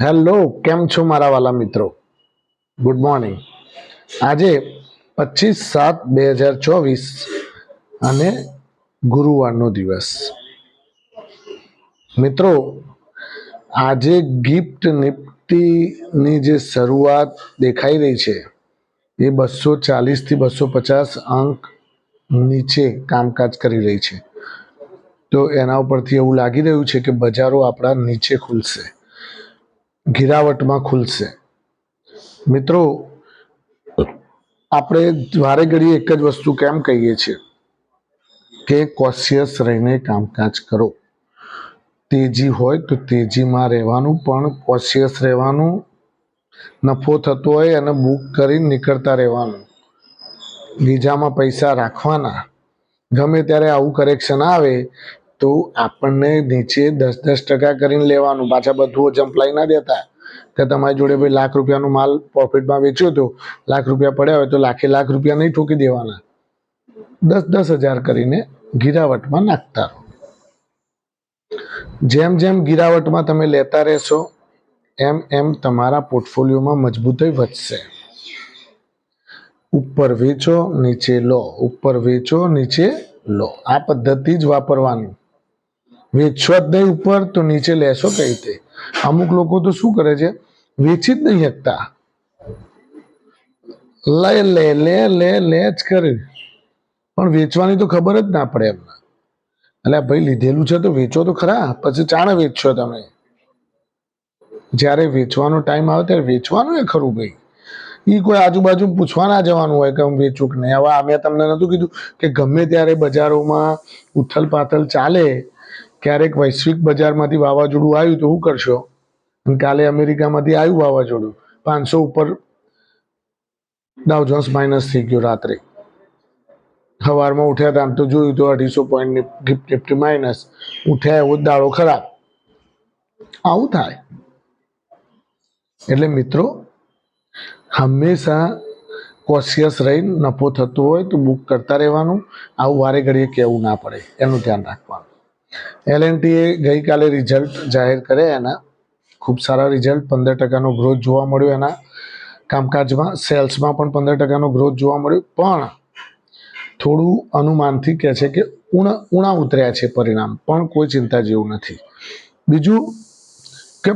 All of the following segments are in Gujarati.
હેલો, કેમ છો મારા વાલા મિત્રો? Good morning. આજે 25/7/2024 અને ગુરુવારનો દિવસ. મિત્રો, આજે ગિફ્ટ નિફ્ટીની જે શરૂઆત દેખાઈ રહી છે એ 240 થી 250 અંક નીચે કામકાજ કરી રહી છે. તો એના ઉપરથી એવું લાગી રહ્યું છે કે બજારો આપણા નીચે ખુલશે, ગિરાવટમાં ખુલશે. મિત્રો, આપણે વારે ઘડીએ એક જ વસ્તુ કેમ કહીએ છીએ કે કોશિયસ રહીને કામકાજ કરો. તેજી હોય તો તેજીમાં રહેવાનું, પણ કોશિયસ રહેવાનું. નફો થતો હોય અને બુક કરીને નીકળતા રહેવાનું. બીજામાં પૈસા રાખવાના. ગમે ત્યારે આવું કરેક્શન આવે તો આપણને નીચે 10% કરીને લેવાનું. પાછા બધું જંપલાઈ ના દેતા કે તમારી જોડે ભાઈ ₹1,00,000 માલ પ્રોફિટમાં વેચ્યો હતો, ₹1,00,000 પડ્યા હોય તો ₹1,00,000 નહીં ઠોકી દેવાના. 10,000 કરીને ગિરાવટમાં નાખતા રહો. જેમ જેમ ગિરાવટમાં તમે લેતા રહેશો એમ એમ તમારા પોર્ટફોલિયોમાં મજબૂતાઈ વધશે. ઉપર વેચો, નીચે લો, ઉપર વેચો, નીચે લો. આ પદ્ધતિ જ વાપરવાની. વેચશો જ નહીં ઉપર તો નીચે લેશો કઈ રીતે? અમુક લોકો તો શું કરે છે, વેચી જ નહીં શકતા, લે લે લે લે લે જ કરે, પણ વેચવાની તો ખબર જ ના પડે એમને. એટલે ભાઈ લીધેલું છે તો વેચો તો ખરા, પછી ચાણે વેચશો તમે. જ્યારે વેચવાનો ટાઈમ આવે ત્યારે વેચવાનું એ ખરું ભાઈ. એ કોઈ આજુબાજુ પૂછવા ના જવાનું હોય કે હું વેચું કે નહીં. હવે મેં તમને નહોતું કીધું કે ગમે ત્યારે બજારોમાં ઉથલ પાથલ ચાલે. ક્યારેક વૈશ્વિક બજારમાંથી વાવાઝોડું આવ્યું તો શું કરશો? કાલે અમેરિકામાંથી આવ્યું વાવાઝોડું, 500 ઉપર ડાઉ જોન્સ માઇનસ થઈ ગયો. રાત્રે સવારમાં ઉઠ્યા હતા તો જોયું તો 250 પોઈન્ટ ગિફ્ટ નિફ્ટી માઇનસ. ઉઠ્યા એવો દાડો ખરાબ. આવું થાય. એટલે મિત્રો, હંમેશા કોશિયસ રહી નફો થતો હોય તો બુક કરતા રહેવાનું. આવું વારે ઘડીએ કહેવું ના પડે, એનું ધ્યાન રાખવાનું. L&T એ ગઈકાલે રિઝલ્ટ જાહેર કર્યા. એના ખૂબ સારા રિઝલ્ટ, 15%નો ગ્રોથ જોવા મળ્યો. એના કામકાજમાં સેલ્સમાં પણ 15%નો ગ્રોથ જોવા મળ્યો. પણ થોડું અનુમાનથી કહે છે કે ઉણા ઉતર્યા છે પરિણામ, પણ કોઈ ચિંતા જેવું નથી. બીજું કે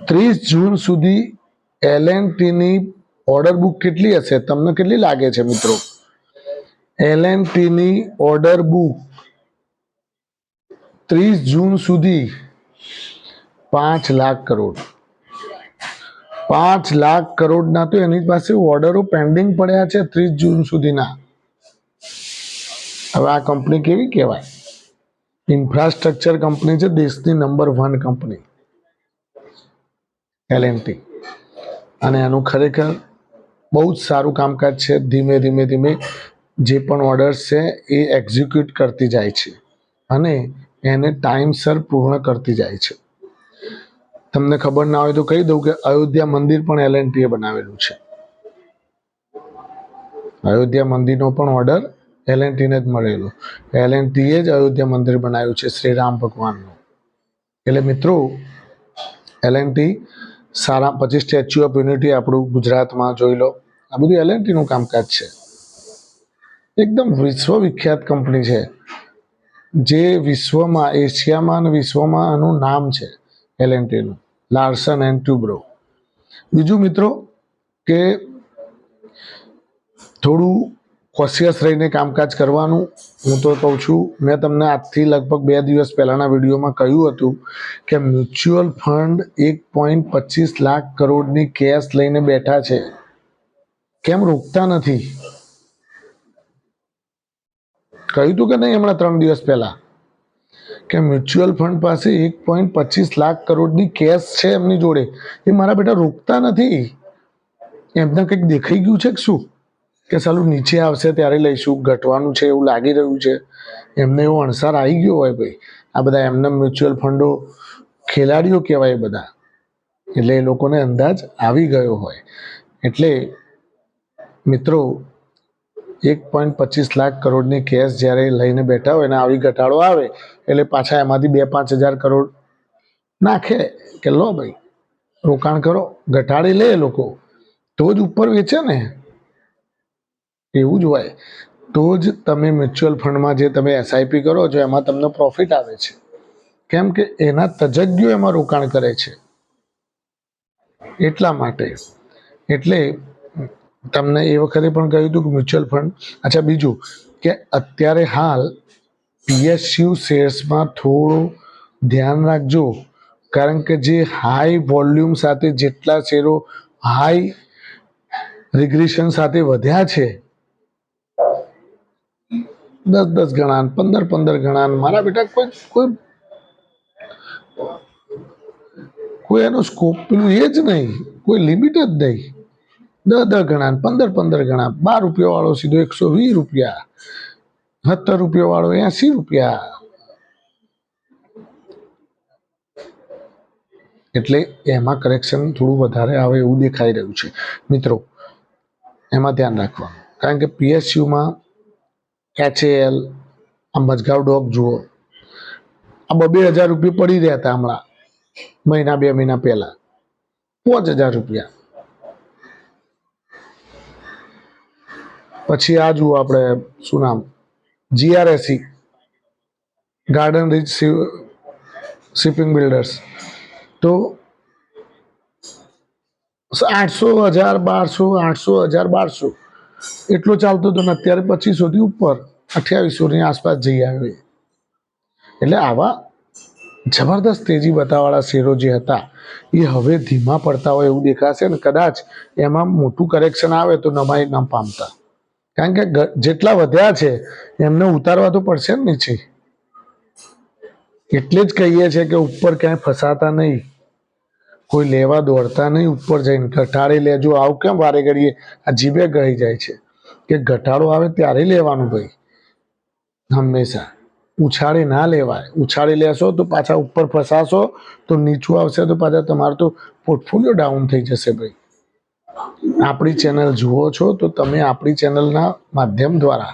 30 જૂન સુધી L&Tની ઓર્ડર બુક કેટલી હશે? તમને કેટલી લાગે છે મિત્રો? L&Tની ઓર્ડર બુક 30 જૂન સુધી 5 લાખ કરોડ. 5 લાખ કરોડના તો એની પાસે ઓર્ડરો પેન્ડિંગ પડ્યા છે 30 જૂન સુધીના. હવે આ કંપની કેવી કહેવાય? ઇન્ફ્રાસ્ટ્રક્ચર કંપની છે, દેશની નંબર 1 કંપની L&T. અને એનું ખરેખર બહુ જ સારું કામકાજ છે. ધીમે ધીમે ધીમે જે પણ ઓર્ડર્સ છે એ એક્ઝિક્યુટ કરતી જાય છે અને એને ટાઈમસર પૂર્ણ કરતી જાય છે. તમને ખબર ના હોય તો કહી દઉં કે અયોધ્યા મંદિર પણ L&T એ બનાવેલું છે. અયોધ્યા મંદિરનો પણ ઓર્ડર L&Tને જ મળેલો. L&T એ જ અયોધ્યા મંદિર બનાવ્યું છે શ્રી રામ ભગવાનનું. એટલે મિત્રો, L&T સારા. પછી સ્ટેચ્યુ ઓફ યુનિટી આપણું ગુજરાતમાં જોઈ લો. આ બધું L&Tનું કામકાજ છે. એકદમ વિશ્વવિખ્યાત કંપની છે, જે વિશ્વમાં, એશિયામાં અને વિશ્વમાં આનું નામ છે L&Tનું, લાર્સન એન્ડ ટ્યુબ્રો. બીજું મિત્રો કે થોડું કોશિયસ રહીને કામકાજ કરવાનું. હું તો કહું છું, મેં તમને આજથી લગભગ 2 દિવસ પહેલાંના વિડીયોમાં કહ્યું હતું કે મ્યુચ્યુઅલ ફંડ 1.25 લાખ કરોડની કેશ લઈને બેઠા છે. કેમ રોકતા નથી? કહ્યું હતું કે નહીં હમણાં 3 દિવસ પહેલાં કે મ્યુચ્યુઅલ ફંડ પાસે 1.25 લાખ કરોડની કેશ છે એમની જોડે. એ મારા બેટા રોકતા નથી. એમને કંઈક દેખાઈ ગયું છે કે શું, કે સાલું નીચે આવશે ત્યારે લઈશું, ઘટવાનું છે એવું લાગી રહ્યું છે. એમને એવો અણસાર આવી ગયો હોય ભાઈ. આ બધા એમને મ્યુચ્યુઅલ ફંડો ખેલાડીઓ કહેવાય બધા. એટલે એ લોકોને અંદાજ આવી ગયો હોય. એટલે મિત્રો, 1.25 લાખ કરોડની કેશ જ્યારે લઈને બેઠા હોય ને આવી ઘટાડો આવે એટલે પાછા એમાંથી 2-5 હજાર કરોડ નાખે કે લો ભાઈ રોકાણ કરો, ઘટાડી લે લોકો તો જ ઉપર વેચે ને, એવું જ હોય. તો જ તમે મ્યુચ્યુઅલ ફંડમાં જે તમે એસઆઈપી કરો છો એમાં તમને પ્રોફિટ આવે છે. કેમ કે એના તજજ્ઞો એમાં રોકાણ કરે છે, એટલા માટે. એટલે તમને એ વખતે પણ કહ્યું હતું કે મ્યુચ્યુઅલ ફંડ. અચ્છા, બીજું કે અત્યારે હાલ પીએસયુ શેર્સમાં થોડું ધ્યાન રાખજો, કારણ કે જે હાઈ વોલ્યુમ સાથે જેટલા શેરો હાઈ રિગ્રેશન સાથે વધ્યા છે, 10 ગણા, 15 ગણા, મારા બેટા કોઈ એનો સ્કોપ પેલું એ જ નહીં, કોઈ લિમિટ જ નહીં. 10 ગણા, 15 ગણા. 12 રૂપિયા વાળો સીધો 120 રૂપિયા, 70 રૂપિયા વાળો 80 રૂપિયા. એટલે એમાં કરેક્શન થોડું વધારે આવે એવું દેખાઈ રહ્યું છે મિત્રો, એમાં ધ્યાન રાખવાનું. કારણ કે પીએસયુમાં HAL, આ મજગાવ ડોક જુઓ, આ 2,000 રૂપિયા પડી રહ્યા હતા હમણાં મહિના 2 મહિના પહેલા, 5,000 રૂપિયા. પછી આ જુઓ આપણે શું નામ, GRSE, Garden Reach shipping builders, તો 800,000, 1200 એટલો ચાલતો હતો ને અત્યારે 2,500 થી ઉપર 2,800 ની આસપાસ જઈ આવ્યો. એટલે આવા જબરદસ્ત તેજી બતાવવાળા શેરો જે હતા એ હવે ધીમા પડતા હોય એવું દેખાશે ને કદાચ એમાં મોટું કરેક્શન આવે તો નવાઈ ન પામતા. કારણ કે જેટલા વધ્યા છે એમને ઉતારવા તો પડશે ને નીચે. એટલે જ કહીએ છીએ કે ઉપર ક્યાંય ફસાતા નહીં, કોઈ લેવા દોડતા નહીં, ઉપર જઈને ઘટાડી લેજો. આવું કેમ વારે ઘડીએ આ જીભે ગઈ જાય છે કે ઘટાડો આવે ત્યારે લેવાનું ભાઈ, હંમેશા ઉછાળી ના લેવાય. ઉછાળી લેશો તો પાછા ઉપર ફસાશો તો નીચું આવશે તો પાછા તમારું તો પોર્ટફોલિયો ડાઉન થઈ જશે ભાઈ. આપણી ચેનલ જુઓ છો તો તમે આપણી ચેનલના માધ્યમ દ્વારા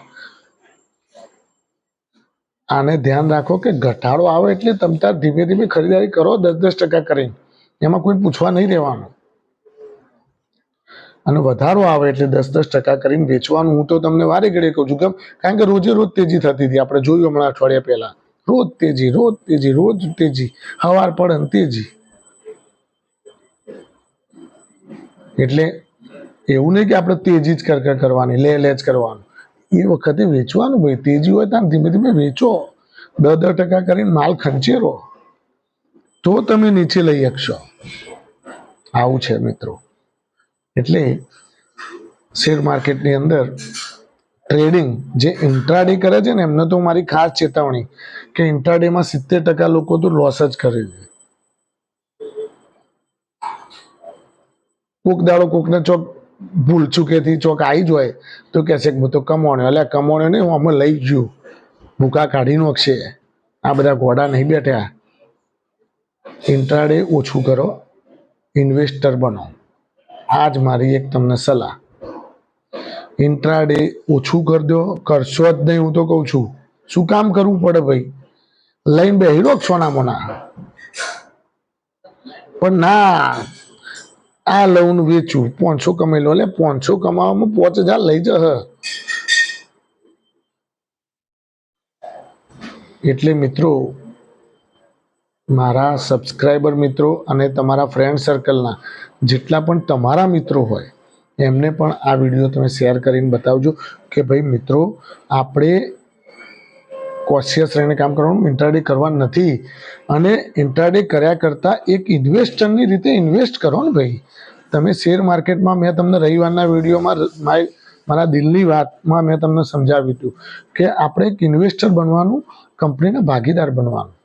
આને ધ્યાન રાખો કે ઘટાડો આવે એટલે તમે તાર ધીમે ધીમે ખરીદારી કરો 10% કરીને, એમાં કોઈ પૂછવા નહીં રહેવાનું. અને વધારો આવે એટલે 10% કરીને વેચવાનું. હું તો તમને વારે ઘડીએ કહું છું, કેમ? કારણ કે રોજે રોજ તેજી થતી હતી. આપણે જોયું હમણાં અઠવાડિયા પહેલા, રોજ તેજી, હવાર પડે ને તેજી. એટલે એવું નહીં કે આપણે તેજી જ કરવાની, લે જ કરવાનું. એ વખતે વેચવાનું ભાઈ. તેજી હોય ત્યાં ધીમે ધીમે વેચો, 10% કરીને માલ ખંચેરો, તો તમે નીચે લઈ શકશો. આવું છે મિત્રો. એટલે શેર માર્કેટની અંદર ટ્રેડિંગ જે ઇન્ટ્રાડે કરે છે ને એમને તો મારી ખાસ ચેતવણી કે ઇન્ટ્રાડેમાં 70% લોકો તો લોસ જ કરે છે. કોક દાડો કોકને ચોક ભૂલ ચૂકેથી ચોક આવી જ હોય તો કહે છે કે હું તો કમાણ્યો. એટલે કમાણ્યો નહીં, હું અમે લઈ ગયું, ભૂકા કાઢી નાખશે. આ બધા ઘોડા નહીં બેઠ્યા. ઇન્ટ્રાડે ઓછું કરો, ઇન્વેસ્ટર બનો. આ જ મારી એક તમને સલાહ. ઇન્ટ્રાડે ઓછું કરી દો, કરશો જ નહીં હું તો કહું છું. શું કામ કરવું પડે ભાઈ? લઈને બેહી રહો સોના મોના. પણ ના, આ લઉં વેચું, 500 કમાઈ લો. એટલે 500 કમાવામાં 5,000 લઈ જશે. એટલે મિત્રો, મારા સબસ્ક્રાઈબર મિત્રો અને તમારા ફ્રેન્ડ સર્કલના જેટલા પણ તમારા મિત્રો હોય એમને પણ આ વિડીયો તમે શેર કરીને બતાવજો કે ભાઈ મિત્રો, આપણે કોશિયસ રહીને કામ કરવાનું, ઇન્ટ્રાડે કરવા નથી. અને ઇન્ટ્રાડે કર્યા કરતાં એક ઇન્વેસ્ટરની રીતે ઇન્વેસ્ટ કરો ને ભાઈ. તમે શેર માર્કેટમાં મેં તમને રવિવારના વિડીયોમાં મારા દિલની વાતમાં મેં તમને સમજાવ્યું હતું કે આપણે એક ઇન્વેસ્ટર બનવાનું, કંપનીના ભાગીદાર બનવાનું,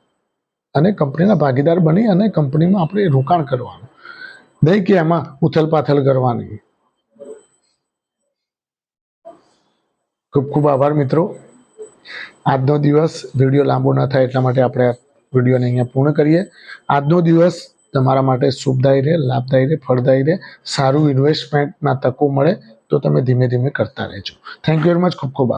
અને કંપનીના ભાગીદાર બની અને કંપનીમાં આપણે રોકાણ કરવાનું, નહીં કે એમાં ઉથલ-પાથલ કરવાની. ખૂબ ખૂબ આભાર મિત્રો. આજનો દિવસ વિડીયો લાંબો ન થાય એટલા માટે આપણે વિડીયોને અહીંયા પૂર્ણ કરીએ. આજનો દિવસ તમારા માટે શુભદાયી રહે, લાભદાયી રહે, ફળદાયી રહે. સારું ઇન્વેસ્ટમેન્ટના તકો મળે તો તમે ધીમે ધીમે કરતા રહેજો. Thank you very much. ખૂબ ખૂબ આભાર.